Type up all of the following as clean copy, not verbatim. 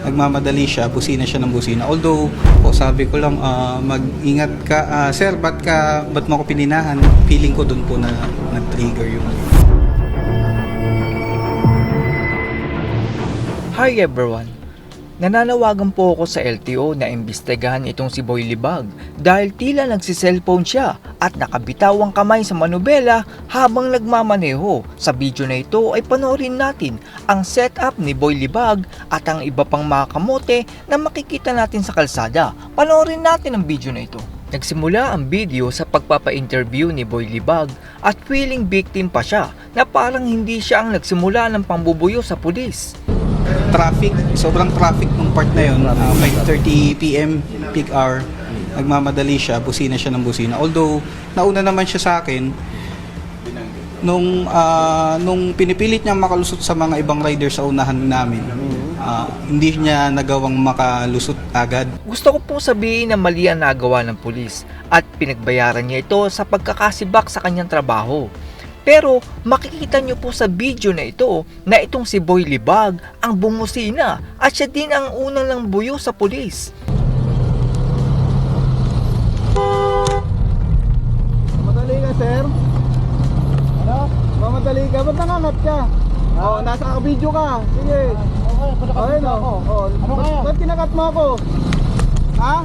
nagmamadali siya, busina siya ng busina. Although, sabi ko lang, mag-ingat ka. Sir, ba't mo ako pininahan? Feeling ko doon po na nag-trigger yung... Hi everyone! Nananawagan po ako sa LTO na imbestigahan itong si Boy Libag dahil tila nagsiselfone siya at nakabitaw ang kamay sa manubela habang nagmamaneho. Sa video na ito ay panoorin natin ang setup ni Boy Libag at ang iba pang mga kamote na makikita natin sa kalsada. Panoorin natin ang video na ito. Nagsimula ang video sa pagpapa-interview ni Boy Libag at feeling victim pa siya na parang hindi siya ang nagsimula ng pambubuyo sa pulis. Sobrang traffic nung part na yun, 5:30 PM, peak hour, nagmamadali siya, busina siya ng busina. Although, nauna naman siya sa akin, nung pinipilit niya makalusot sa mga ibang rider sa unahan namin, hindi niya nagawang makalusot agad. Gusto ko pong sabihin na mali ang nagawa ng pulis at pinagbayaran niya ito sa pagkakasibak sa kanyang trabaho. Pero makikita nyo po sa video na ito na itong si Boy Libag ang bumusina at siya din ang unang lang buyo sa pulis. Mamadali ka, sir? Ano? Mamadali ka? Ba't nangangat ka? Oo, nasa video ka. Sige. Okay, panakat mo ako. Ano kaya? Ba't kinakat mo ako? Ha?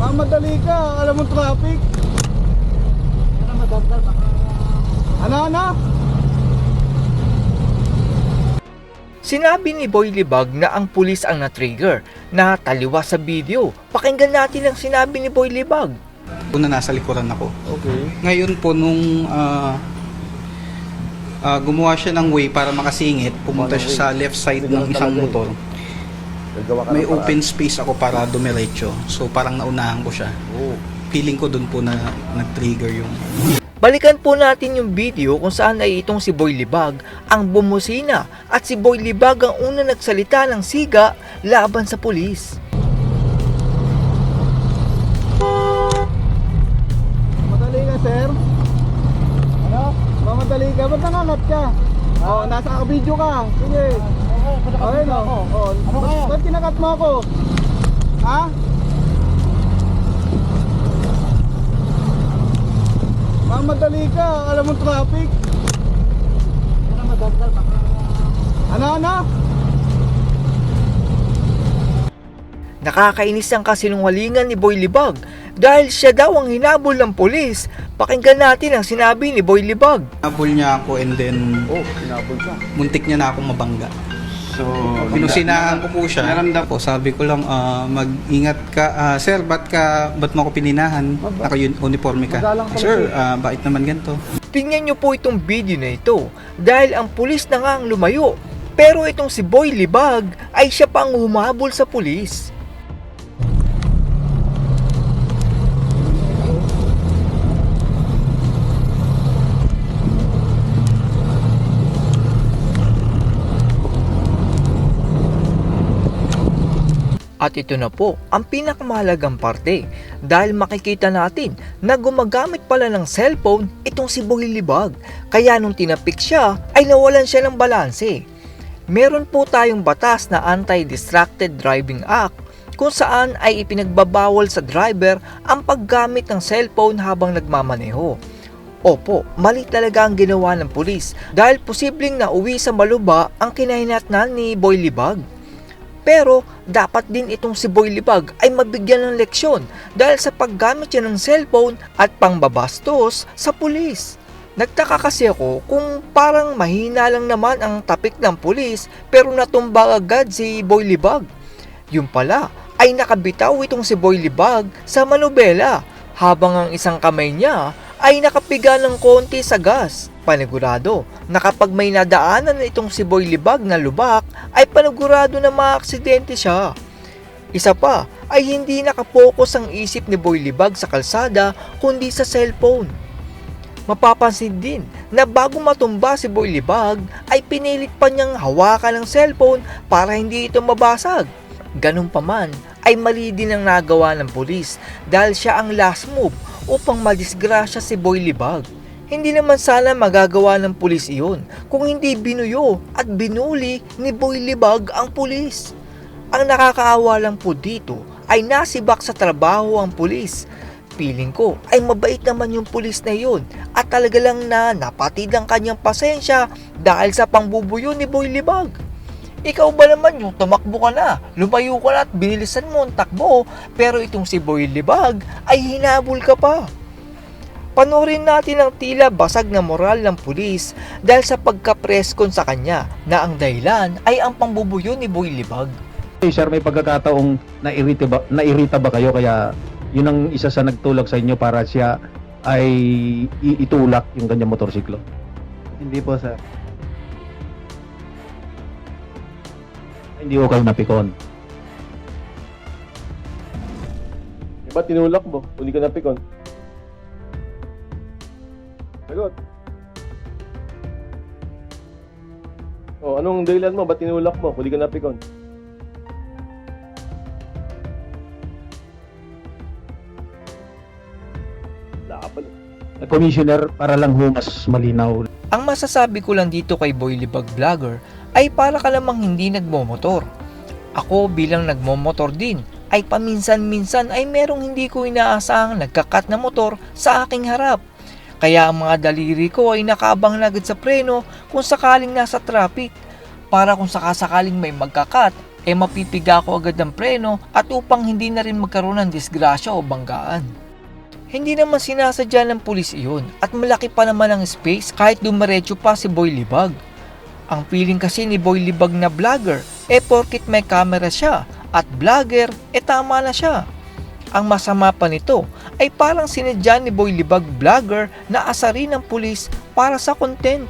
Mamadali ka, alam mo traffic. Ano? Sinabi ni Boy Libag na ang pulis ang na-trigger na taliwa sa video. Pakinggan natin ang sinabi ni Boy Libag. Una nasa likuran ako. Okay. Ngayon po nung gumawa siya ng way para makasingit, pumunta siya sa left side ng isang motor. May open space ako para dumiretso. So parang naunahan ko siya. Feeling ko doon po na nag-trigger yung... Balikan po natin yung video kung saan ay itong si Boy Libag ang bumusina at si Boy Libag ang una nagsalita ng siga laban sa pulis. Mamadali ka, sir? Ano? Mamadali ka? Ba't nangangat ka? Oo, nasa video ka. Sige. Okay, no? Ano kaya? Ba't kinakat mo ako? Ha? Mamadali ka, alam mo traffic. Ano? Nakakainis ang kasinungalingan ni Boy Libag dahil siya daw ang hinabol ng pulis. Pakinggan natin ang sinabi ni Boy Libag. Hinabol niya ako and then Hinabol ka. muntik niya na akong mabangga. So, Pinusinahan ko po siya. Naramdam po, sabi ko lang, mag-ingat ka. Sir, ba't mo ako pininahan? Naka-uniforme ka. Sir, bakit naman ganito? Tingnan nyo po itong video na ito dahil ang pulis na nga ang lumayo. Pero itong si Boy Libag ay siya pa ang humabol sa pulis. At ito na po ang pinakamahalagang parte dahil makikita natin na gumagamit pala ng cellphone itong si Boy Libag. Kaya nung tinapik siya ay nawalan siya ng balanse. Meron po tayong batas na Anti-Distracted Driving Act kung saan ay ipinagbabawal sa driver ang paggamit ng cellphone habang nagmamaneho. Opo, mali talaga ang ginawa ng pulis dahil posibleng nauwi sa maluba ang kinahinatnan ni Boy Libag. Pero dapat din itong si Boy Libag ay mabigyan ng leksyon dahil sa paggamit niya ng cellphone at pangbabastos sa pulis. Nagtaka kasi ako kung parang mahina lang naman ang tapik ng pulis pero natumba agad si Boy Libag. Yung pala ay nakabitaw itong si Boy Libag sa manubela habang ang isang kamay niya ay nakapiga ng konti sa gas. Panigurado na kapag may nadaanan na itong si Boy Libag na lubak ay panigurado na maaksidente siya. Isa pa ay hindi nakapokus ang isip ni Boy Libag sa kalsada kundi sa cellphone. Mapapansin din na bago matumba si Boy Libag ay pinilit pa niyang hawakan ng cellphone para hindi ito mabasag. Ganun pa man ay mali din ang nagawa ng pulis dahil siya ang last move upang madisgrasya si Boy Libag. Hindi naman sana magagawa ng pulis iyon kung hindi binuyo at binuli ni Boy Libag ang pulis. Ang nakakaawa lang po dito ay nasibak sa trabaho ang pulis. Feeling ko ay mabait naman yung pulis na yun at talaga lang na napatid ang kanyang pasensya dahil sa pangbubuyo ni Boy Libag. Ikaw ba naman yung tumakbo ka na, lumayo ka na at binilisan mo ang takbo, pero itong si Boy Libag ay hinabol ka pa. Panoorin natin ang tila basag na moral ng pulis dahil sa pagka-preskon sa kanya na ang dahilan ay ang pambubuyo ni Boy Libag. Hey, sir, may pagkakataong nairita ba kayo kaya yun ang isa sa nagtulak sa inyo para siya ay itulak yung kanyang motorsiklo? Hindi po, sir. Hindi ko kayo napikon. Ba't tinulak mo? Uli ka napikon. Sagot. Oh, anong dahilan mo? Ba't tinulak mo? Uli ka napikon. Wala ka pala. Commissioner, para lang mas malinaw. Ang masasabi ko lang dito kay Boy Libag Vlogger ay para ka lamang hindi nagmomotor. Ako bilang nagmomotor din ay paminsan-minsan ay merong hindi ko inaasahang nagkakat na motor sa aking harap. Kaya ang mga daliri ko ay nakaabang na agad sa preno kung sakaling nasa traffic. Para kung sakasakaling may magkakat, mapipiga ko agad ng preno at upang hindi na rin magkaroon ng disgrasya o banggaan. Hindi naman sinasadya ng pulis iyon at malaki pa naman ang space kahit dumiretso pa si Boy Libag. Ang feeling kasi ni Boy Libag na vlogger, porkit may camera siya at vlogger, tama na siya. Ang masama pa nito ay parang sinadya ni Boy Libag Vlogger na asarin ng pulis para sa content.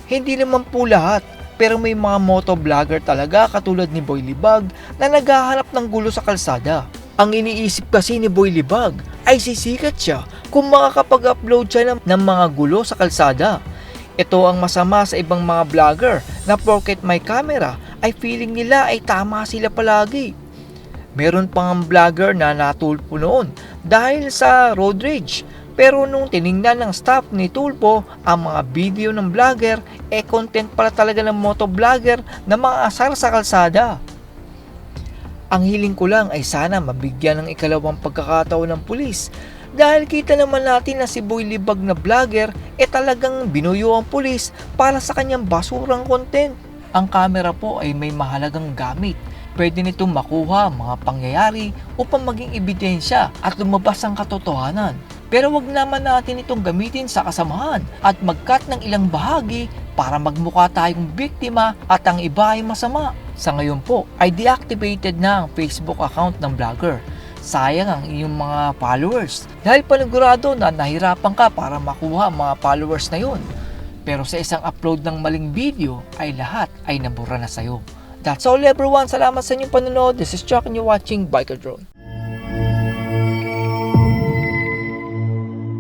Hindi naman po lahat, pero may mga motovlogger talaga katulad ni Boy Libag na naghahanap ng gulo sa kalsada. Ang iniisip kasi ni Boy Libag ay sisikat siya kung makakapag-upload siya ng mga gulo sa kalsada. Ito ang masama sa ibang mga vlogger na porket may camera ay feeling nila ay tama sila palagi. Meron pang vlogger na natulpo noon dahil sa road rage. Pero nung tiningnan ng staff ni Tulpo ang mga video ng vlogger, content pala talaga ng motovlogger na mga asar sa kalsada. Ang hiling ko lang ay sana mabigyan ng ikalawang pagkakataon ng pulis. Dahil kita naman natin na si Boy Libag na vlogger talagang binuyo ang pulis para sa kanyang basurang content. Ang camera po ay may mahalagang gamit. Pwede nitong makuha ang mga pangyayari upang maging ebidensya at lumabas ang katotohanan. Pero wag naman natin itong gamitin sa kasamahan at mag-cut ng ilang bahagi para magmukha tayong biktima at ang iba ay masama. Sa ngayon po ay deactivated na ang Facebook account ng vlogger. Sayang ang iyong mga followers dahil panigurado na nahirapan ka para makuha ang mga followers na yun. Pero sa isang upload ng maling video ay lahat ay nabura na sa'yo. That's all everyone. Salamat sa inyong panonood. This is Chuck and you're watching Biker Drone.